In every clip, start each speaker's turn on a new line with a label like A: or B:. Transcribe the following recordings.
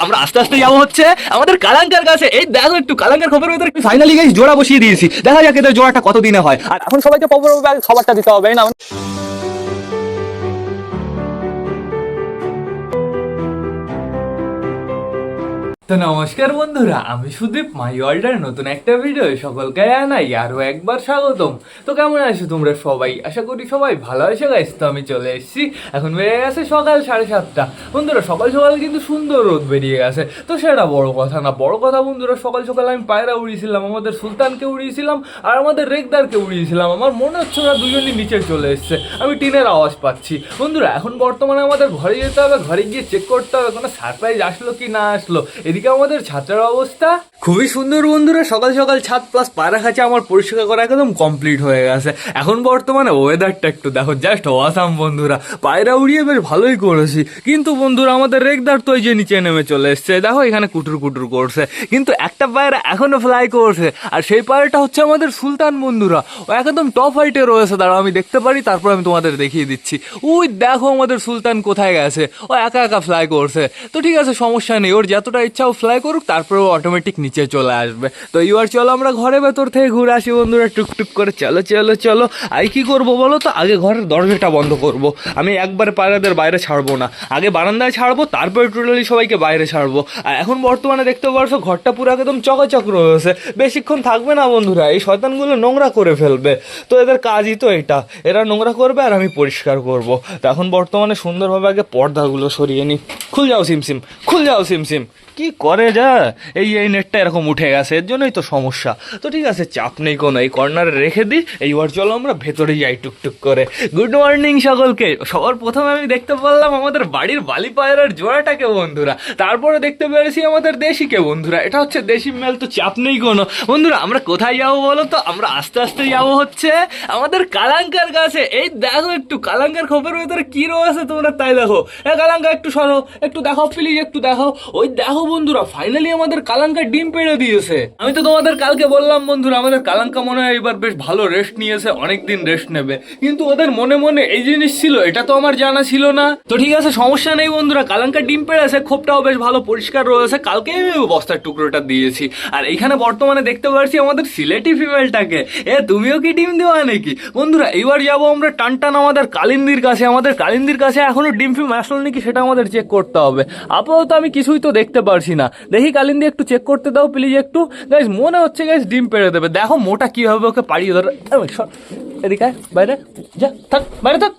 A: আমরা আস্তে আস্তে যাবো হচ্ছে আমাদের কালাঙ্কার কাছে। এই দেখো একটু কালাঙ্কার খবরের ভিতরে ফাইনালি গাইস জোড়া বসিয়ে দিয়েছি। দেখা যাক এদের জোড়াটা কতদিনে হয়। আর এখন সবাইকে খবরটা দিতে হবে না। তো নমস্কার বন্ধুরা, আমি সুদীপ, মাই ওয়ার্ল্ডের নতুন একটা ভিডিও সকলকে জানাই আরও একবার স্বাগতম। তো কেমন আছো তোমরা সবাই? আশা করি সবাই ভালো আছো গাইস। তো আমি চলে এসেছি, এখন বেরিয়ে গেছে সকাল 7:30। বন্ধুরা সকাল সকাল কিন্তু সুন্দর রোদ বেরিয়ে গেছে। তো সেটা বড় কথা না, বড় কথা বন্ধুরা সকাল সকাল আমি পায়রা উড়িয়েছিলাম, আমাদের সুলতানকে উড়িয়েছিলাম আর আমাদের রেগদারকে উড়িয়েছিলাম। আমার মনে হচ্ছে ওরা দুজনই নিচে চলে এসছে, আমি টিনের আওয়াজ পাচ্ছি। বন্ধুরা এখন বর্তমানে আমাদের ঘরে যেতে হবে, ঘরে গিয়ে চেক করতে হবে কোনো সারপ্রাইজ আসলো কি না আসলো। এদিকে আমাদের ছাত্রের অবস্থা খুবই সুন্দর বন্ধুরা, সকাল সকাল ছাদ প্লাস পায়রা খাঁচা আমার পরিষ্কার করা একদম কমপ্লিট হয়ে গেছে। এখন বর্তমানে ওয়েদারটা একটু দেখো, জাস্ট অসাম বন্ধুরা। পায়রা উড়িয়ে বেশ ভালোই করেছি, কিন্তু বন্ধুরা আমাদের রেগদার তো এই যে নিচে নেমে চলে এসছে, দেখো এখানে কুটুর কুটুর করছে, কিন্তু একটা পায়রা এখনো ফ্লাই করছে। আর সেই পায়রাটা হচ্ছে আমাদের সুলতান বন্ধুরা, ও একদম টপ হাইটে রয়েছে। দাঁড়াও আমি দেখতে পারি, তারপর আমি তোমাদের দেখিয়ে দিচ্ছি। ওই দেখো আমাদের সুলতান কোথায় গেছে, ও একা একা ফ্লাই করছে। তো ঠিক আছে, সমস্যা নেই, ওর যতটা ইচ্ছা ও ফ্লাই করুক, তারপরে ও অটোমেটিক নিচে চলে আসবে। তো এবার চলো আমরা ঘরের ভেতর থেকে ঘুরে আসি বন্ধুরা, টুকটুক করে। চলো চলো চলো। আই কি করবো বলো তো, আগে ঘরের দরজাটা বন্ধ করব। আমি একবারে পায়রাদের বাইরে ছাড়বো না, আগে বারান্দায় ছাড়বো, তারপরে টোটালি সবাইকে বাইরে ছাড়বো। আর এখন বর্তমানে দেখতে পারছো ঘরটা পুরো একদম চকাচক রয়েছে, বেশিক্ষণ থাকবে না বন্ধুরা, এই শয়তানগুলো নোংরা করে ফেলবে। তো এদের কাজই তো এটা, এরা নোংরা করবে আর আমি পরিষ্কার করব। তো এখন বর্তমানে সুন্দরভাবে আগে পর্দাগুলো সরিয়ে নিই। খুল যাও সিমসিম, খুল যাও সিমসিম। কি করে যা, এই নেটটা এরকম উঠে গেছে, এর জন্যই তো সমস্যা। তো ঠিক আছে, চাপ নেই কোনো, এই কর্নারে রেখে দিই। এইবার চলো আমরা ভেতরে যাই টুকটুক করে। গুড মর্নিং সকলকে। সবার প্রথমে আমি দেখতে পারলাম আমাদের বাড়ির বালি পায়রার জোড়াটাকে বন্ধুরা, তারপরে দেখতে পেরেছি আমাদের দেশিকে বন্ধুরা। এটা হচ্ছে দেশি মেল, তো চাপ নেই কোনো বন্ধুরা। আমরা কোথায় যাবো বলো তো, আমরা আস্তে আস্তে যাবো হচ্ছে আমাদের কালাঙ্কার কাছে। এই দেখো একটু কালাঙ্কার খোপের ভেতরে কি রয়েছে তোমরা তাই দেখো। কালাঙ্কা একটু সরো, একটু দেখো প্লিজ, একটু দেখো। ওই দেখো বন্ধুরা, ফাইনালি আমাদের কালাঙ্কা ডিম পেড়ে দিয়েছে। আমি তো তোমাদের কালকে বললাম বন্ধুরা, আমাদের কালাঙ্কা মনে হয় এবার বেশ ভালো রেস্ট নিয়েছে, অনেকদিন রেস্ট নেবে। কিন্তু ওদের মনে মনে এই জিনিস ছিল, এটা তো আমার জানা ছিল না। তো ঠিক আছে, সমস্যা নেই বন্ধুরা, কালাঙ্কা ডিম পেড়েছে, খোপটাও বেশ ভালো পরিষ্কার রয়েছে। কালকে বস্তার টুকরোটা দিয়েছি। আর এখানে বর্তমানে দেখতে পাচ্ছি আমাদের সিলেটি ফিমেলটাকে। তুমিও কি ডিম দেওয়া নাকি বন্ধুরা? এবার যাবো আমরা টানটান আমাদের কালিন্দির কাছে। আমাদের কালিন্দির কাছে এখনো ডিম ফিম আসলো নাকি সেটা আমাদের চেক করতে হবে। আপাতত আমি কিছুই তো দেখতে পারছি না। দেখি কালিন্দি একটু চেক করতে দাও প্লিজ একটু। গাইস মনে হচ্ছে গাইস ডিম পেড়ে দেবে। দেখো মোটা কি হবে, ওকে পাড়িয়ে ধরে। এদিকে বাইরে যা, থাক বাইরে থাক।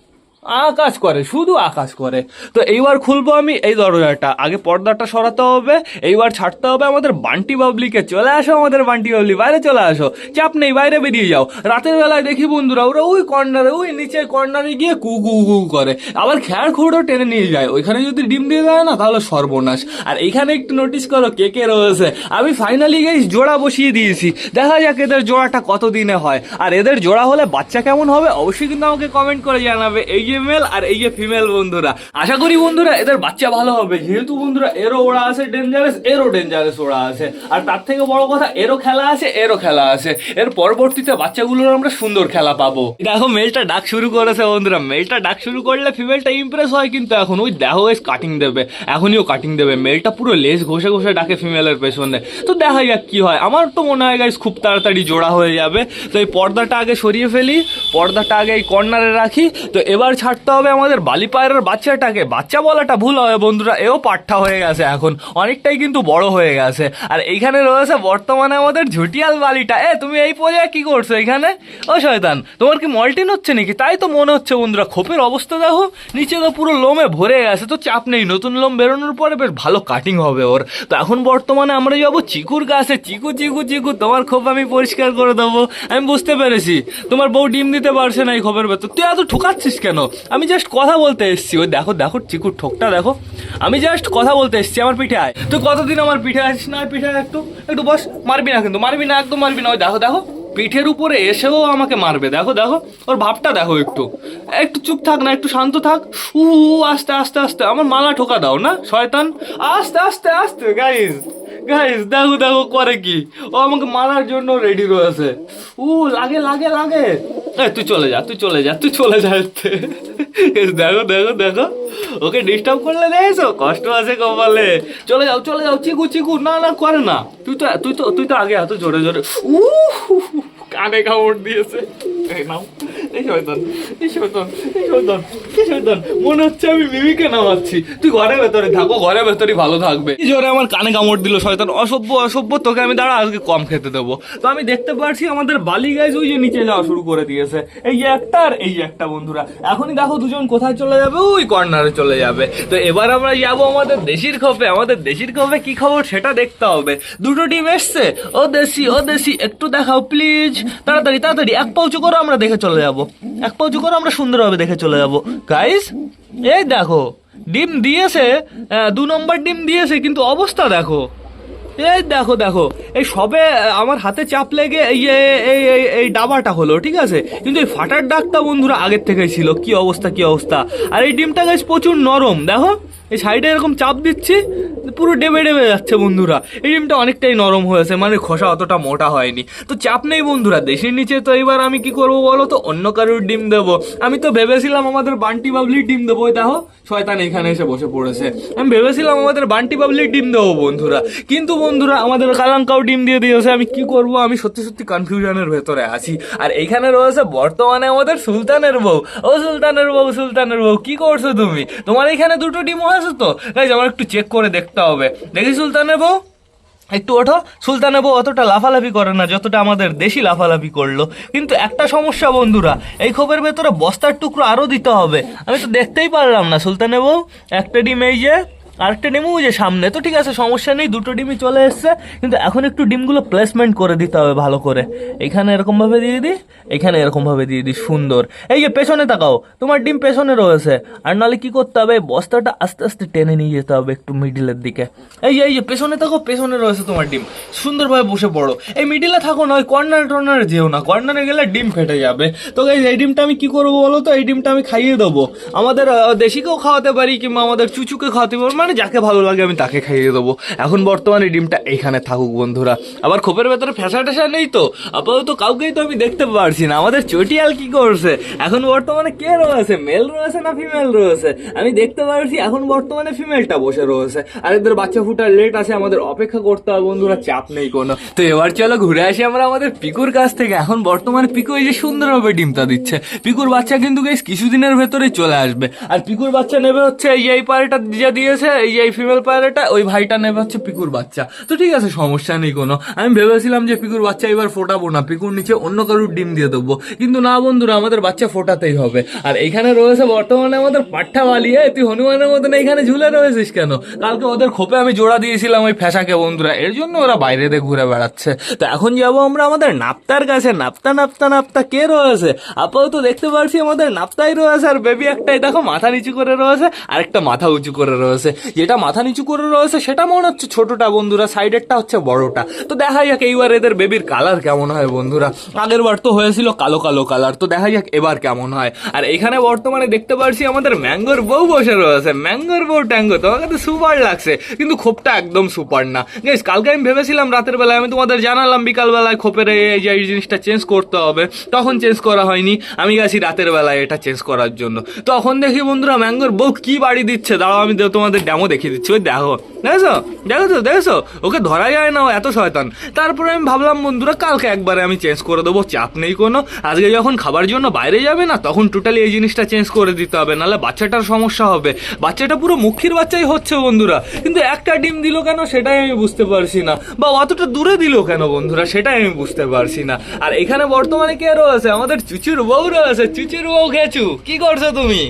A: আকাশ করে, শুধু আকাশ করে। তো এইবার খুলবো আমি এই দরজাটা, আগে পর্দাটা সরাতে হবে। এইবার ছাড়তে হবে আমাদের বান্টি বাবলিকে। চলে আসো আমাদের বান্টি বাবলি, বাইরে চলে আসো, চাপ নেই, বাইরে বেরিয়ে যাও। রাতের বেলায় দেখি বন্ধুরা ওরা ওই কর্নারে, ওই নিচের কর্নারে গিয়ে কু কু কু করে, আবার খেয়ার খুঁড়ো টেনে নিয়ে যায়। ওইখানে যদি ডিম দিয়ে দেয় না তাহলে সর্বনাশ। আর এইখানে একটু নোটিস করো কে কে রয়েছে। আমি ফাইনালি গাইস জোড়া বসিয়ে দিয়েছি, দেখা যাক এদের জোড়াটা কতদিনে হয়। আর এদের জোড়া হলে বাচ্চা কেমন হবে অবশ্যই কিন্তু আমাকে কমেন্ট করে জানাবে। এই যে মেল আর এই যে ফিমেল বন্ধুরা, আশা করি বন্ধুরা এদের বাচ্চা ভালো হবে, যেহেতু বন্ধুরা এরও ওরা আছে ডেঞ্জারাস, এরও ডেঞ্জারাস ওরা আছে। আর তার থেকে বড় কথা, এরও খেলা আছে, এরও খেলা আছে। এর পরবর্তীতে বাচ্চাগুলোর আমরা সুন্দর খেলা পাবো। দেখো মেলটা ডাক শুরু করেছে বন্ধুরা, মেলটা ডাক শুরু করলে ফিমেলটা ইমপ্রেস হয় কিন্তু এখন। ওই দেখো গাইস কাটিং দেবে, এখনইও কাটিং দেবে। মেলটা পুরো লেজ ঘষে ঘষে ডাকে ফিমেলের পেছনে। তো দেখা যাক কি হয়। আমার তো মনে হয় গাইস খুব তাড়াতাড়ি জোড়া হয়ে যাবে। তো এই পর্দাটা আগে সরিয়ে ফেলি, পর্দাটা আগে এই কর্নারে রাখি। তো এবার ছাড়তে হবে আমাদের বালি পায়রার বাচ্চাটাকে। বাচ্চা বলাটা ভুল হবে বন্ধুরা, এও পাঠা হয়ে গেছে এখন, অনেকটাই কিন্তু বড় হয়ে গেছে। আর এইখানে রয়েছে বর্তমানে আমাদের ঝুটিয়াল বালিটা। তুমি এই পর্যায়ে কি করছো এখানে? ও শয়তান, তোমার কি মল্টিন হচ্ছে নাকি? তাই তো মনে হচ্ছে বন্ধুরা। খোপের অবস্থা দেখো, নিচে তো পুরো লোমে ভরে গেছে। তো চাপ নেই, নতুন লোম বেরোনোর পরে বেশ ভালো কাটিং হবে ওর। তো এখন বর্তমানে আমরা যাবো চিকুর কাছে। চিকু চিকু চিকু, তোমার খোপ আমি পরিষ্কার করে দেবো। আমি বুঝতে পেরেছি তোমার বউ ডিম দিতে পারছে না এই খোপের ভেতর, তুই এত ঠোকাচ্ছিস কেন? আমি জাস্ট কথা বলতে এসেছি। ওই দেখো দেখো চিকুর ঠোকটা দেখো, আমি জাস্ট কথা বলতে এসেছি। আমার পিঠে আয়, তুই কতদিন আমার পিঠে আসিস না? পিঠে একটু একটু বস, মারবি না কিন্তু, মারবি না, একদম মারবি না। ওই দেখো দেখো পিঠের উপরে এসেও আমাকে মারবে। দেখো দেখো ওর ভাবটা দেখো, একটু একটু চুপ থাক না, একটু শান্ত থাক। আস্তে আস্তে আস্তে, আমার মালা ঠোকা দাও না শয়তান, আস্তে আস্তে আস্তে। গাইস গাইস দেখো দেখো করে কি, ও আমাকে মারার জন্য রেডি রয়েছে। লাগে লাগে লাগে। তুই চলে যা, তুই চলে যা, তুই চলে যা। দেখো দেখো দেখো, ওকে ডিস্টার্ব করলে দেখেছো, কষ্ট আছে কপালে। চলে যাও চলে যাও, চিকু চিকু, না না করে না, তুই তো আগে এত জোরে জোরে কানে কামড় দিয়েছে। এই নাও, এই শয়তান, এই শয়তান, এই শয়তান, এই শয়তান, মনে হচ্ছে আমি মিমিকে নামাচ্ছি। তুই ঘরের ভেতরে থাকো, ঘরের ভেতরেই ভালো থাকবে। এই জোরে আমার কানে কামড় দিল শয়তান, অসভ্য অসভ্য, তোকে আমি দাঁড়া আজকে কম খেতে দেবো। তো আমি দেখতে পাচ্ছি আমাদের বালি গাইজ ওই যে নিচে যাওয়া শুরু করে দিয়েছে, এই যে একটা আর এই যে একটা বন্ধুরা। এখনই দেখো দুজন কোথায় চলে যাবে, ওই কর্নারে চলে যাবে। তো এবার আমরা যাবো আমাদের দেশির খোপে। আমাদের দেশির খোপে কি খবর সেটা দেখতে হবে। দুটো টিম এসছে, ও দেশি ও দেশি, একটু দেখাও প্লিজ, তাড়াতাড়ি তাড়াতাড়ি, এক পা উঁচু করো, আমরা দেখে চলে যাবো। এক পা উঁচু করো, আমরা সুন্দরভাবে দেখে চলে যাবো। গাইস এই দেখো, ডিম দিয়েছে, 2 নম্বর ডিম দিয়েছে, কিন্তু অবস্থা দেখো, এই দেখো দেখো, এই সবে আমার হাতে চাপ লেগে এই এই এই এই ডাবাটা হলো, ঠিক আছে, কিন্তু এই ফাটার ডাকটা বন্ধুরা আগের থেকেই ছিল। কি অবস্থা কি অবস্থা। আর এই ডিমটা গাইস প্রচুর নরম, দেখো এই সাইডে এরকম চাপ দিচ্ছি, পুরো ডেবে ডেবে যাচ্ছে বন্ধুরা। এই ডিমটা অনেকটাই নরম হয়েছে, মানে খোসা অতটা মোটা হয়নি। তো চাপ নেই বন্ধুরা, দেশের নিচে। তো এবার আমি কি করবো বলো তো, অন্য কারোর ডিম দেবো। আমি তো ভেবেছিলাম আমাদের বান্টি বাবলির ডিম দেবো, দেখো শয়তান এখানে এসে বসে পড়েছে। আমি ভেবেছিলাম আমাদের বান্টি বাবলির ডিম দেবো বন্ধুরা, কিন্তু বন্ধুরা আমাদের কালাঙ্কাও ডিম দিয়ে দিয়েছে। আমি কি করব, আমি সত্যি সত্যি কনফিউশনের ভেতরে আছি। আর এইখানে রয়েছে বর্তমানে আমাদের সুলতানের বউ। ও সুলতানের বউ, সুলতানের বউ, কি করছো তুমি? তোমার এখানে দুটো ডিম হয়েছে তো গাইজ, আমার একটু চেক করে দেখতে হবে। দেখি সুলতানের বউ, একটু ওঠো। সুলতানের বউ অতটা লাফালাফি করে না যতটা আমাদের দেশি লাফালাফি করলো। কিন্তু একটা সমস্যা বন্ধুরা, এই খোপের ভেতরে বস্তার টুকরো আরো দিতে হবে। আমি তো দেখতেই পারলাম না সুলতানের বউ। একটা ডিম এই যে, আরেকটা ডিমও যে সামনে। তো ঠিক আছে, সমস্যা নেই, দুটো ডিমই চলে এসছে। কিন্তু এখন একটু ডিমগুলো প্লেসমেন্ট করে দিতে হবে ভালো করে। এখানে এরকম ভাবে দিয়ে দিই, এখানে এরকম ভাবে দিয়ে দিই, সুন্দর। এই যে পেছনে তাকাও, তোমার ডিম পেছনে রয়েছে। আর নাহলে কি করতে হবে, বস্তাটা আস্তে আস্তে টেনে নিয়ে যেতে হবে একটু মিডিলের দিকে। এই যে পেছনে থাকো, পেছনে রয়েছে তোমার ডিম, সুন্দরভাবে বসে পড়ো। এই মিডিলে থাকো না, ওই কর্নার টর্নারে যেও না, কর্নারে গেলে ডিম ফেটে যাবে। তো গাইস এই ডিমটা আমি কি করবো বলো তো, এই ডিমটা আমি খাইয়ে দেবো। আমাদের দেশিকেও খাওয়াতে পারি, কিংবা আমাদের চুচুকে খাওয়াতে পারি, মানে যাকে ভালো লাগে আমি তাকে খাইয়ে দেবো। এখন বর্তমানে ডিমটা এইখানে থাকুক বন্ধুরা। আবার খোপের ভেতরে ফ্যাসা ট্যাসা নেই তো, আপাতত কাউকেই তো আমি দেখতে পারছি না। আমাদের চটিয়াল কি করছে এখন বর্তমানে, কে রয়েছে, মেল রয়েছে না ফিমেল রয়েছে? আমি দেখতে পারছি এখন বর্তমানে ফিমেলটা বসে রয়েছে। আর এদের বাচ্চা ফুটার লেট আছে, আমাদের অপেক্ষা করতে হবে বন্ধুরা, চাপ নেই কোনো। তো এবার চলো ঘুরে আসি আমরা আমাদের পিকুর কাছ থেকে। এখন বর্তমানে পিকু এই যে সুন্দরভাবে ডিমটা দিচ্ছে। পিকুর বাচ্চা কিন্তু গাইস কিছুদিনের ভেতরেই চলে আসবে। আর পিকুর বাচ্চা নেবে হচ্ছে এই পায়রাটা যে দিয়েছে, এই ফিমেল পায়রাটা, ওই ভাইটা নেবে হচ্ছে পিকুর বাচ্চা। তো ঠিক আছে, সমস্যা নেই কোনো। আমি ভেবেছিলাম যে পিকুর বাচ্চা এবার ফোটাবো না, পিকুর নিচে অন্য কারোর ডিম দিয়ে দেবো, কিন্তু না বন্ধুরা, আমাদের বাচ্চা ফোটাতেই হবে। আর এইখানে রয়েছে বর্তমানে আমাদের পাঠা বালিয়ে। তুই হনুমানের মতন এইখানে ঝুলে রয়েছিস কেন? কালকে ওদের খোপে আমি জোড়া দিয়েছিলাম ওই ফ্যাসাকে বন্ধুরা, এর জন্য ওরা বাইরে দিয়ে ঘুরে বেড়াচ্ছে। তো এখন যাবো আমরা আমাদের নাপ্তার কাছে। নাপ্তা নাপ্তা নাপ্তা কে রয়েছে? আপাতত দেখতে পাচ্ছি আমাদের নাপ্তাই রয়েছে, আর বেবি একটাই দেখো মাথা নিচু করে রয়েছে, আর একটা মাথা উঁচু করে রয়েছে। যেটা মাথা নিচু করে রয়েছে সেটা মনে হচ্ছে ছোটটা বন্ধুরা, সাইডেরটা হচ্ছে বড়টা। তো দেখা যাক এইবার এদের বেবির কালার কেমন হয় বন্ধুরা। আগের বার তো হয়েছিল কালো কালো কালার, তো দেখা যাক এবার কেমন হয়। আর এখানে বর্তমানে দেখতে পাচ্ছি আমাদের ম্যাঙ্গোর বউ বসে রয়েছে। ম্যাঙ্গোর বউ ট্যাঙ্গো, তোমাকে তো সুপার লাগছে, কিন্তু খোপটা একদম সুপার না গাইস। কালকে আমি ভেবেছিলাম রাতের বেলায়, আমি তোমাদের জানালাম বিকালবেলায় খোপের এই যে এই জিনিসটা চেঞ্জ করতে হবে, তখন চেঞ্জ করা হয়নি। আমি গেছি রাতের বেলায় এটা চেঞ্জ করার জন্য। তখন দেখি বন্ধুরা ম্যাঙ্গোর বউ কি বাড়ি দিচ্ছে, দাঁড়াও আমি তোমাদের ড্যামো দেখিয়ে দিচ্ছি। ওই দেখো, দেখেছো ওকে ধরা যায় না, ও এত শয়তান। তারপরে আমি ভাবলাম বন্ধুরা কালকে একবারে আমি চেঞ্জ করে দেবো, চাপ নেই কোনো। আজকে যখন খাবার জন্য বাইরে যাবে না, তখন টোটালি এই জিনিসটা চেঞ্জ করে দিতে হবে, নাহলে বাচ্চাটার সমস্যা হবে। বাচ্চাটা পুরো মুখির বাচ্চাই হচ্ছে বন্ধুরা, কিন্তু একটা ডিম দিল কেন সেটাই আমি বুঝতে পারছি না, বা অতটা দূরে দিল কেন বন্ধুরা সেটাই আমি বুঝতে পারছি না। আর এখানে বর্তমানে কে রয়েছে? আমাদের চুচুর বউ রয়েছে। চুচুর বউ খেচু, কি করছো তুমি?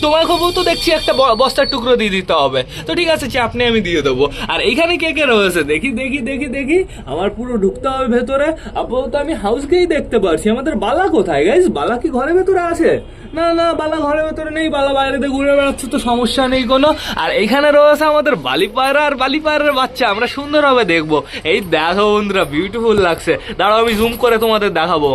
A: তোমার খবর তো দেখছি একটা বস্তার টুকরো দিয়ে দিতে হবে। তো ঠিক আছে, চাপ নিয়ে আমি দিয়ে দেবো। আর এইখানে কে কে রয়েছে দেখি দেখি দেখি দেখি, আমার পুরো ঢুকতে হবে ভেতরে। আপাতত আমি হাউসকেই দেখতে পারছি। আমাদের বালা কোথায় গাইস? বালা কি ঘরের ভেতরে আছে? না না, বালা ঘরের ভেতরে নেই, বালা বাইরেতে ঘুরে বেড়াচ্ছে, তো সমস্যা নেই কোনো। আর এইখানে রয়েছে আমাদের বালি পায়রা আর বালি পায়রার বাচ্চা, আমরা সুন্দরভাবে দেখবো। এই দেখো বন্ধুরা, বিউটিফুল লাগছে। দাঁড়াও আমি জুম করে তোমাদের দেখাবো।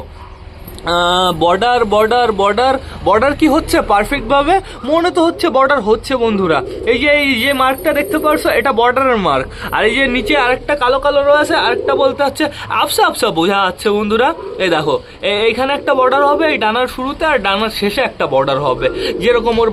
A: বর্ডার বর্ডার বর্ডার বর্ডার কি হচ্ছে পারফেক্ট ভাবে? মনে তো হচ্ছে বর্ডার হচ্ছে বন্ধুরা। এই যে মার্কটা দেখতে পারছো, এটা বর্ডারের মার্ক। আর এই যে নিচে আরেকটা কালো কালো রয়েছে, আরেকটা বলতে হচ্ছে আফসা আফসা বোঝা যাচ্ছে বন্ধুরা। এই দেখো, এইখানে একটা বর্ডার হবে, এই ডানার শুরুতে আর ডানার শেষে একটা বর্ডার হবে, যেরকম ওর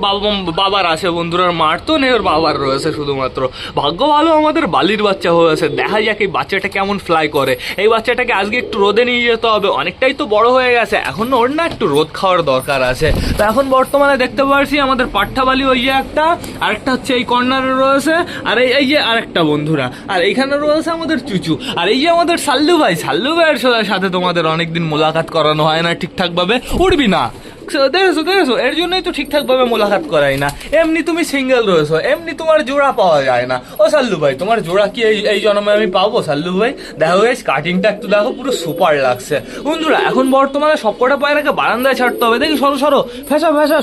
A: বাবার আছে বন্ধুরা। মার তো নেই, ওর বাবার রয়েছে শুধুমাত্র। ভাগ্য ভালো আমাদের বালির বাচ্চা হয়েছে। দেখা যাক এই বাচ্চাটা কেমন ফ্লাই করে। এই বাচ্চাটাকে আজকে একটু রোদে নিয়ে যেতে হবে, অনেকটাই তো বড় হয়ে গেছে, এখন ওর না একটু রোদ খাওয়ার দরকার আছে। তো এখন বর্তমানে দেখতে পাচ্ছি আমাদের পাট্টাবালি ওই যে একটা, আরেকটা হচ্ছে এই কর্নারে রয়েছে, আর এই যে আরেকটা বন্ধুরা, আর এইখানে রয়েছে আমাদের চুচু, আর এই যে আমাদের সাল্লু ভাইয়ের সাথে তোমাদের অনেকদিন মোলাকাত করানো হয় না ঠিকঠাক ভাবে। উঠবি না, দেখেছো, এর জন্যই তো ঠিকঠাক ভাবে মোলাকাত করাই না। এমনি তুমি সিঙ্গেল রয়েছো, এমনি তোমার জোড়া পাওয়া যায় না। ও সাল্লু ভাই, তোমার জোড়া কি এই জন্মে আমি পাবো? সাল্লু ভাই দেখো গাইস, কাটিংটা একটু দেখো, পুরো সুপার লাগছে বন্ধুরা। এখন বর্তমানে সবকটা পায়রাকে বারান্দায় ছাড়তে হবে। দেখি সরো ফেসা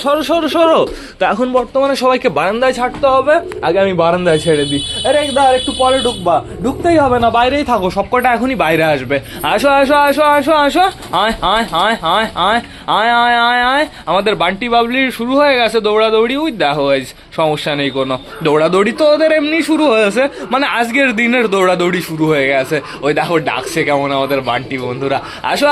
A: সরো। তো এখন বর্তমানে সবাইকে বারান্দায় ছাড়তে হবে। আগে আমি বারান্দায় ছেড়ে দিই। আরে একটু পরে ঢুকতেই হবে না, বাইরেই থাকো, সবকটা এখনই বাইরে আসবে। আসো আয়। আমাদের বান্টি বাবলির শুরু হয়ে গেছে দৌড়াদৌড়ি। ওই দেখো সমস্যা নেই কোনো, দৌড়াদৌড়ি তো ওদের এমনি শুরু হয়েছে, মানে আজকের দিনের দৌড়াদৌড়ি শুরু হয়ে গেছে। ওই দেখো ডাকছে কেমন আমাদের বান্টি বন্ধুরা। আসো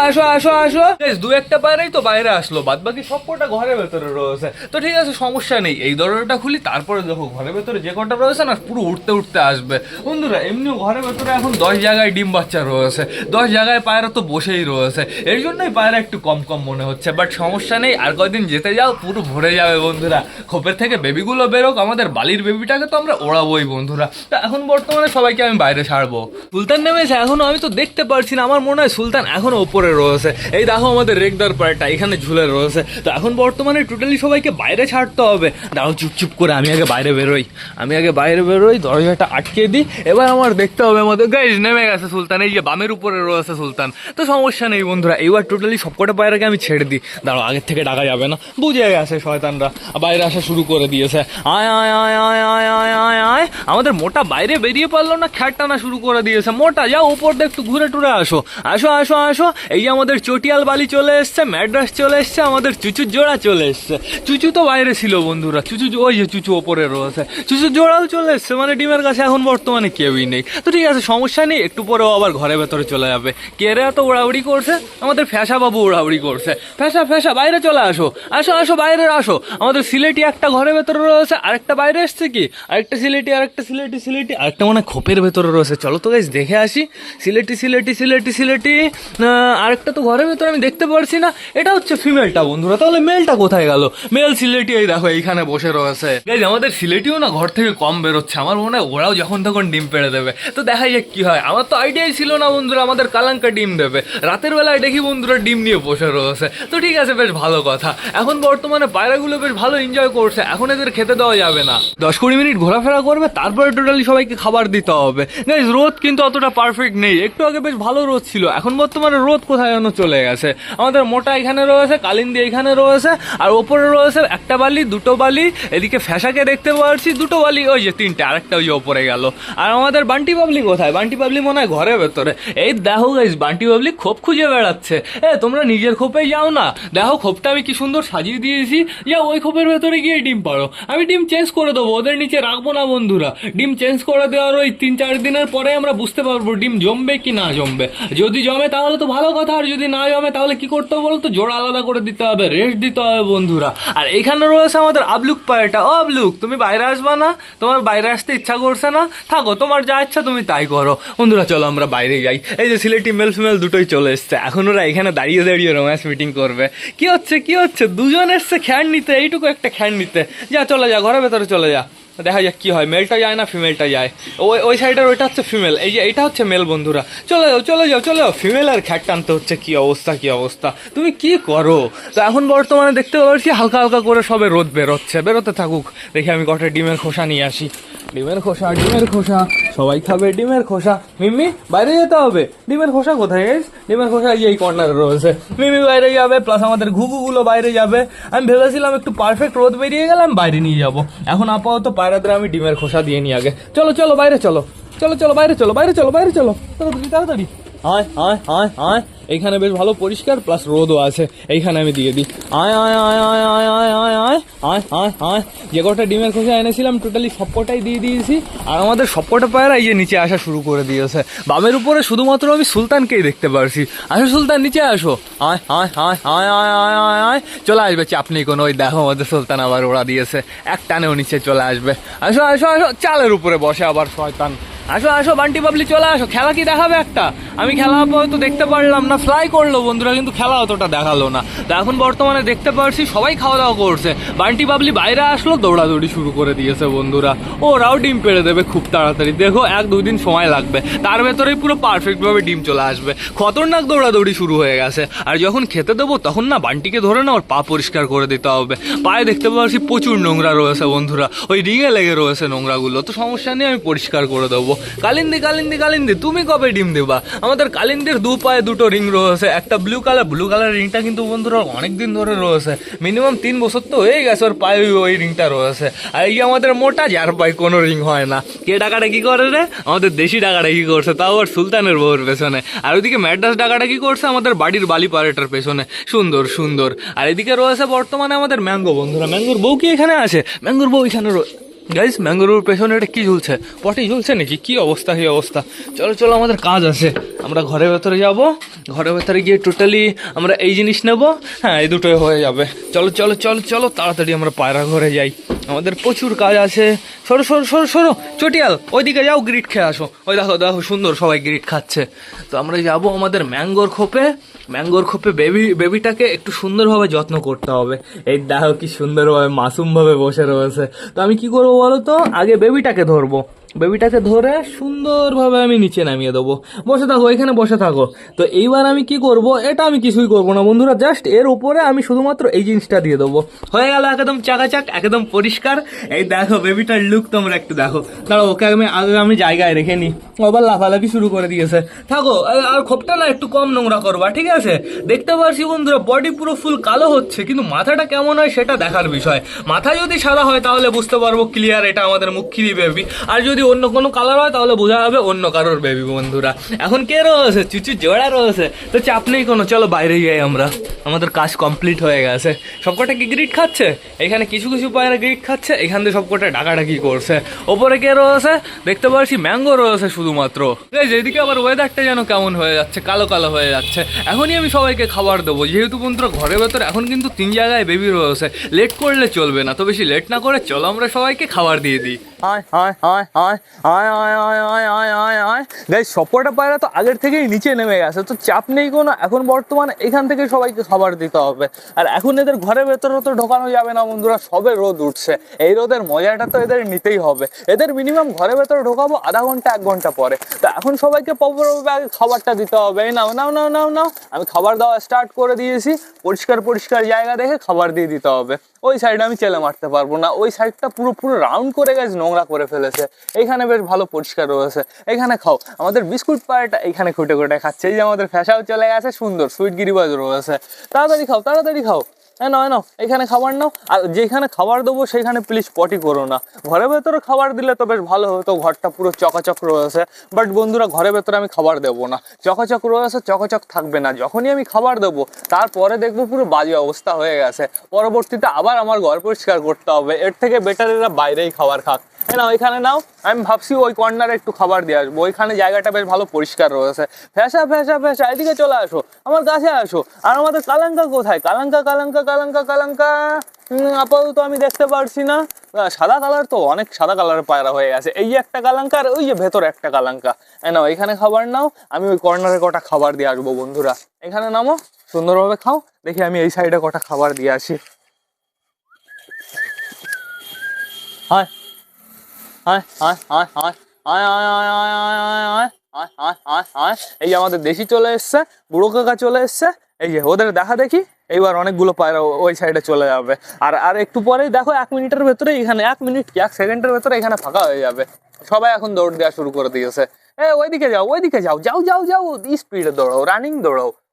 A: দু একটা পায়রাই তো বাইরে আসলো, বাদ বাকি সবকটা ঘরের ভেতরে রয়েছে। তো ঠিক আছে, সমস্যা নেই, এই দরজাটা খুলি, তারপরে দেখো ঘরের ভেতরে যে কটা রয়েছে না পুরো উঠতে আসবে বন্ধুরা। এমনিও ঘরের ভেতরে এখন 10 জায়গায় ডিম বাচ্চা রয়েছে, 10 জায়গায় পায়রা তো বসেই রয়েছে, এর জন্যই পায়রা একটু কম মনে হচ্ছে। বাট সমস্যা নেই, আর কয়দিন যেতে যাও পুরো ভরে যাবে বন্ধুরা। খোপের থেকে বেবিগুলো বেরোক, আমাদের বালির বেবিটাকে তো আমরা ওড়াবোই বন্ধুরা। তা এখন বর্তমানে সবাইকে আমি বাইরে ছাড়বো। সুলতান নেমেছে এখনো, আমি তো দেখতে পারছি না, আমার মনে হয় সুলতান এখনো ওপরে রয়েছে। এই দেখো আমাদের রেগদার পায়রাটা এখানে ঝুলে রয়েছে। তো এখন বর্তমানে টোটালি সবাইকে বাইরে ছাড়তে হবে। দাঁড়াও চুপচুপ করে আমি আগে বাইরে বেরোই, দরজাটা আটকে দিই। এবার আমার দেখতে হবে আমাদের গাইস নেমে গেছে সুলতান, এই যে বামের উপরে রয়েছে সুলতান। তো সমস্যা নেই বন্ধুরা, এইবার টোটালি সবকটা পায়রাকে আমি ছেড়ে দিই। দাঁড়াও, আগের থেকে ডাকা যাবে না, বুঝে গেছে শয়তানরা, বাইরে আসা শুরু করে দিয়েছে। আয় আমাদের মোটা বাইরে বেরিয়ে পারলো না, খ্যাট টানা শুরু করে দিয়েছে। মোটা যাও উপর দিয়ে একটু ঘুরে টুরে আসো। এই যে আমাদের চটিয়াল বালি চলে এসছে, ম্যাড্রাস চলে এসছে, আমাদের চুচুর জোড়া চলে এসছে। চুচু তো বাইরে ছিল বন্ধুরা, ওই যে চুচু ওপরে রয়েছে, চুচুর জোড়াও চলে এসছে, মানে ডিমের কাছে এখন বর্তমানে কেউই নেই। তো ঠিক আছে, সমস্যা নেই, একটু পরেও আবার ঘরের ভেতরে চলে যাবে। কে রে এত উড়াউড়ি করছে? আমাদের ফ্যাসা বাবু উড়াউড়ি করছে। ফ্যাসা বাইরে চলে আসো বাইরে আসো। আমাদের সিলেটি একটা ঘরের ভেতরে রয়েছে, আরেকটা বাইরে এসছে, কি আরেকটা সিলেটি আরেকটা মানে খোপের ভেতরে রয়েছে। চলো তো গাইস দেখে আসি। সিলেটি আরেকটা তো ঘরের ভেতরে আমি দেখতে পারছি না, এটা হচ্ছে ফিমেলটা বন্ধুরা। তাহলে মেলটা কোথায় গেল? মেল সিলেটি এই দেখো এইখানে বসে রয়েছে। গাইস আমাদের সিলেটিও না ঘর থেকে কম বেরোচ্ছে, আমার মনে হয় ওরাও যখন তখন ডিম পেড়ে দেবে। তো দেখা যাক কি হয়। আমার তো আইডিয়াই ছিল না বন্ধুরা আমাদের কালাঙ্কা ডিম দেবে। রাতের বেলায় দেখি বন্ধুরা ডিম নিয়ে বসে রয়েছে। তো ঠিক আছে, বেশ ভালো কথা। এখন বর্তমানে পায়রাগুলো বেশ ভালো এনজয় করছে, এখন এদের খেতে দেওয়া যাবে না, 10-20 মিনিট ঘোরাফেরা করবে, তারপরে টোটালি সবাইকে খাবার দিতে হবে। গাইস রোদ কিন্তু অতটা পারফেক্ট নেই, একটু আগে বেশ ভালো রোদ ছিল, এখন বর্তমানে রোদ কোথায় যেন চলে গেছে। আমাদের মোটা এখানে রয়েছে, কালিন্দি এখানে রয়েছে, আর ওপরে রয়েছে একটা বালি, দুটো বালি। এদিকে ফ্যাসাকে দেখতে পাচ্ছি, দুটো বালি, ওই যে তিনটে, আরেকটা ওই যে ওপরে গেল। আর আমাদের বান্টি পাবলি কোথায়? বান্টি পাবলি মনে হয় ঘরের ভেতরে। এই দেখো গাইস, বান্টি পাবলি খোপ খুঁজে বেড়াচ্ছে। তোমরা নিজের খোপে যাও না, দেখো খোপটা আমি কি সুন্দর সাজিয়ে দিয়েছি, যাও ওই খোপের ভেতরে গিয়ে ডিম পারো। আমি ডিম চেঞ্জ করে দেবো, ওদের নিচে রাখবো না বন্ধুরা। ডিম চেঞ্জ করে দেওয়ার ওই 3-4 দিনের পরে আমরা বুঝতে পারবো ডিম জমবে কি না জমবে। যদি জমে তাহলে তো ভালো কথা, আর যদি না জমে তাহলে কি করতে হবে বলো তো? জোড়া আলাদা করে দিতে হবে, রেস্ট দিতে হবে বন্ধুরা। আর এখানে রয়েছে আমাদের আবলুক পায়রাটা। ও আবলুক, তুমি বাইরে আসবা না? তোমার বাইরে আসতে ইচ্ছা করছে না? থাকো, তোমার যা ইচ্ছা তুমি তাই করো বন্ধুরা। চলো আমরা বাইরে যাই। এই যে সিলেটি মেল ফিমেল দুটোই চলে এসছে, এখন ওরা এখানে দাঁড়িয়ে রোম্যান্স মিটিং করবে। কি হচ্ছে দুজন এসছে খ্যান নিতে, এইটুকু একটা খ্যান নিতে। যা চলে যা, ঘরের ভেতরে চলে যা, দেখা যাক কি হয়। মেলটা যায় না ফিমেলটা যায়? ওই সাইডের ওইটা হচ্ছে ফিমেল, এই যে এটা হচ্ছে মেল বন্ধুরা। চলে যাও। ফিমেল আর খ্যাট টানতে হচ্ছে, কি অবস্থা, তুমি কি করো? তো এখন বর্তমানে দেখতে পাচ্ছি হালকা করে সবে রোদ বেরোতে থাকুক। দেখি আমি কটা ডিমের খোসা নিয়ে আসি। ডিমের খোসা সবাই খাবে, ডিমের খোসা। মিম্মি বাইরে যেতে হবে, ডিমের খোসা কোথায়? ডিমের খোসা এই কর্নারে রয়েছে। মিমি বাইরে যাবে, প্লাস আমাদের ঘুঘুগুলো বাইরে যাবে। আমি ভেবেছিলাম একটু পারফেক্ট রোদ বেরিয়ে গেলাম বাইরে নিয়ে যাবো। এখন আপাতত পায়রাদের আমি ডিমের খোসা দিয়ে নিই আগে। চলো বাইরে চলো বাইরে চলো তাড়াতাড়ি। এইখানে বেশ ভালো পরিষ্কার প্লাস রোদও আছে, এইখানে আমি দিয়ে দিই। আয় আয় আয় আয় আয় আয় আয় আয় আয় আয় আয়, যে কটা ডিমের খোসা এনেছিলাম টোটালি সবকটাই দিয়ে দিয়েছি। আর আমাদের সবকটা পায়রা এই যে নিচে আসা শুরু করে দিয়েছে। বামের উপরে শুধুমাত্র আমি সুলতানকেই দেখতে পারছি। আসো সুলতান, নিচে আসো। আয় আয় আয় আয় আয় আয় আয় আয়, চলে আসবে, চাপ নেই কোনো। ওই দেখো আমাদের সুলতান আবার ওড়া দিয়েছে, এক টানেও নিচে চলে আসবে। আসো আসো আসো, চালের উপরে বসে আবার শয়তান। আসো আসো বান্টি বাবলি, চলে আসো। খেলা কি দেখাবে একটা? আমি খেলা হয়তো দেখতে পারলাম না, ফ্লাই করলো বন্ধুরা, কিন্তু খেলা অতটা দেখালো না। তো এখন বর্তমানে দেখতে পারছি সবাই খাওয়া দাওয়া করছে। বান্টি বাবলি বাইরে আসলো, দৌড়াদৌড়ি শুরু করে দিয়েছে বন্ধুরা। ওরাও ডিম পেড়ে দেবে খুব তাড়াতাড়ি, দেখো 1-2 দিন সময় লাগবে, তার ভেতরেই পুরো পারফেক্টভাবে ডিম চলে আসবে। খতরনাক দৌড়াদৌড়ি শুরু হয়ে গেছে। আর যখন খেতে দেবো তখন না বান্টিকে ধরে না ওর পা পরিষ্কার করে দিতে হবে। পায়ে দেখতে পাচ্ছি প্রচুর নোংরা রয়েছে বন্ধুরা, ওই রিঙে লেগে রয়েছে নোংরাগুলো। তো সমস্যা নেই, আমি পরিষ্কার করে দেবো। কালিন্দি কালিন্দি কালিন্দি, তুমি কবে ডিম দেবা? আমাদের কালিন্দির 2 পায়ে 2টো রিং রয়েছে, একটা ব্লু কালার রিংটা কিন্তু বন্ধুরা অনেক দিন ধরে রয়েছে, মিনিমাম 3 বছর তো হয়ে গেছে ওর পায়ে ওই রিংটা রয়েছে। আর এই আমাদের মোটা, যার পায়ে কোনো রিং হয় না। কে ডাকাটা কি করে রে? আমাদের দেশি ডাকাটা কি করছে, তাও আবার সুলতানের বউর পেছনে। আর ওইদিকে ম্যাড্রাস ডাকাটা কি করছে? আমাদের বাড়ির বালি পারেটার পেছনে। সুন্দর সুন্দর। আর এদিকে রয়েছে বর্তমানে আমাদের ম্যাঙ্গো বন্ধুরা। ম্যাঙ্গোর বউ কি এখানে আছে? ম্যাঙ্গোর বউ এখানে গাইস, ম্যাঙ্গোর পেছনে এটা কি ঝুলছে? পটি ঝুলছে নাকি? কি অবস্থা কি অবস্থা। চলো চলো, আমাদের কাজ আছে, আমরা ঘরের ভেতরে যাব। ঘরের ভেতরে গিয়ে টোটালি আমরা এই জিনিস নেব। হ্যাঁ, এই দুটোই হয়ে যাবে। চলো চলো চলো চলো, তাড়াতাড়ি আমরা পায়রা ঘরে যাই, আমাদের প্রচুর কাজ আছে। সরো সরো সরো সরো, চটিয়াল ওইদিকে যাও, গ্রিট খেয়ে আসো। ওই দেখো দেখো, সুন্দর সবাই গ্রিট খাচ্ছে। তো আমরা যাব আমাদের ম্যাঙ্গোর খোপে। ম্যাঙ্গোর খোপে বেবিটাকে একটু সুন্দরভাবে যত্ন করতে হবে। এই দেখো কি সুন্দরভাবে মাসুমভাবে বসে রয়েছে। তো আমি কি করবো বলো তো, আগে বেবিটাকে ধরবো, বেবিটাকে ধরে সুন্দরভাবে আমি নিচে নামিয়ে দেবো। বসে থাকো, এখানে বসে থাকো। তো এইবার আমি কি করব, এটা আমি কিছুই করবো না বন্ধুরা, জাস্ট এর উপরে আমি শুধুমাত্র এই জিনিসটা দিয়ে দেবো। হয়ে গেল একদম চাকাচাক, একদম পরিষ্কার। এই দেখো বেবিটার লুক, তোমরা একটু দেখো। দাঁড়াও, ওকে আমি জায়গায় রেখে নিই। আবার লাফালাফি শুরু করে দিয়েছে। থাকো, আর খোপটা না একটু কম নোংরা করবা, ঠিক আছে? দেখতে পাচ্ছি বন্ধুরা বডি পুরো ফুল কালো হচ্ছে, কিন্তু মাথাটা কেমন হয় সেটা দেখার বিষয়। মাথা যদি সাদা হয় তাহলে বুঝতে পারবো ক্লিয়ার এটা আমাদের মুখ্যিরি বেবি। আর যদি অন্য কোনো কালার হয় তাহলে বোঝা যাবে অন্য কারোর বেবি বন্ধুরা। এখন কে রয়েছে? চুচু জোড়া রয়েছে। তো চাপ নেই কোনো, চলো বাইরে যাই আমরা। আমাদের কাজ কমপ্লিট হয়ে গেছে। সবকটা কি গ্রিট খাচ্ছে? এখানে কিছু কিছু পায়রা গ্রিট খাচ্ছে, এখান থেকে সবকটা ডাকাডাকি করছে। ওপরে কে রয়েছে? দেখতে পাচ্ছি ম্যাঙ্গো রয়েছে শুধুমাত্র। যেদিকে আবার ওয়েদারটা যেন কেমন হয়ে যাচ্ছে, কালো কালো হয়ে যাচ্ছে। এখনই আমি সবাইকে খাবার দেবো, যেহেতু বন্ধুরা ঘরের ভেতরে এখন কিন্তু 3 জায়গায় বেবি রয়েছে। লেট করলে চলবে না, তো বেশি লেট না করে চলো আমরা সবাইকে খাবার দিয়ে দিই। আয় আয় আয় আয় আয় আয় আয় আয় আয় আয় আয়। গাইস, সবকটা পায়রা তো আগের থেকেই নিচে নেমে গেছে, তো চাপ নেই কোনো। এখন বর্তমানে এখান থেকে সবাইকে খাবার দিতে হবে। আর এখন এদের ঘরের ভেতরে তো ঢোকানো যাবে না বন্ধুরা, সবে রোদ উঠছে। এই রোদের মজাটা তো এদের নিতেই হবে। এদের মিনিমাম ঘরের ভেতরে ঢোকাবো আধা ঘন্টা 1 ঘন্টা পরে। তো এখন সবাইকে প্রপারভাবে আগে খাবারটা দিতে হবে। এই নাও নাও নাও নাও নাও, আমি খাবার দেওয়া স্টার্ট করে দিয়েছি। পরিষ্কার পরিষ্কার জায়গা দেখে খাবার দিয়ে দিতে হবে। ওই সাইডে আমি চেলে মারতে পারবো না, ওই সাইডটা পুরো রাউন্ড করে গেছে, নোংরা করে ফেলেছে। এইখানে বেশ ভালো পরিষ্কার রয়েছে, এখানে খাও। আমাদের বিস্কুট পায়রাটা এইখানে খুঁটে খুঁটে খাচ্ছে। এই যে আমাদের ফ্যাসাও চলে গেছে, সুন্দর সুইট গিরিবাজ রয়েছে। তাড়াতাড়ি খাও তাড়াতাড়ি খাও। নাও এখানে খাবার নাও। আর যেখানে খাবার দেবো সেখানে প্লিজ পটি করো না। ঘরের ভেতরে খাবার দিলে তো বেশ ভালো হতো, ঘরটা পুরো চকাচক রয়েছে। বাট বন্ধুরা ঘরের ভেতরে আমি খাবার দেবো না, চকাচক রয়েছে, চকাচক থাকবে না। যখনই আমি খাবার দেবো তারপরে দেখবো পুরো বাজে অবস্থা হয়ে গেছে। পরবর্তীতে আবার আমার ঘর পরিষ্কার করতে হবে। এর থেকে বেটার এরা বাইরেই খাবার খাক। নাও এখানে নাও। আমি ভাবছি ওই কর্নারে একটু খাবার দিয়ে আসবো, ওইখানে জায়গাটা বেশ ভালো পরিষ্কার রয়েছে। ফ্যাসা ফ্যাসা ফ্যাসা, এদিকে চলে আসো, আমার কাছে আসো। আর আমাদের কালাঙ্কা কোথায়? কালাঙ্কা কালাঙ্কা কালাঙ্কা কালাঙ্কা আপাতত আমি দেখতে পারছি না। সাদা কালার তো অনেক সাদা কালারের পায়রা হয়ে গেছে। এই যে একটা কালাঙ্কা, আর ওই যে ভেতরে একটা কালাঙ্কা। নাও এখানে খাবার নাও, আমি ওই কর্নারে কটা খাবার দিয়ে আসবো বন্ধুরা। এখানে নামো, সুন্দরভাবে খাও। দেখি আমি এই সাইডে কটা খাবার দিয়ে আসি। হায় হায় হায় হায় হায় আয় আয় আয় আয় আয় আয় আয় আয় আয় আয় আয়। এই যে আমাদের দেশি চলে এসছে, বুড়ো কাকা চলে এসছে। এই যে ওদের দেখা দেখি এইবার অনেকগুলো পায়রা ওই সাইডে চলে যাবে। আর একটু পরেই দেখো 1 মিনিটের ভেতরে এখানে, 1 মিনিট কি 1 সেকেন্ডের ভেতরে এখানে ফাঁকা হয়ে যাবে। সবাই এখন দৌড় দেওয়া শুরু করে দিয়েছে। ওইদিকে যাও ওইদিকে যাও যাও যাও যাও, স্পিডে দৌড়াও, রানিং দৌড়াও।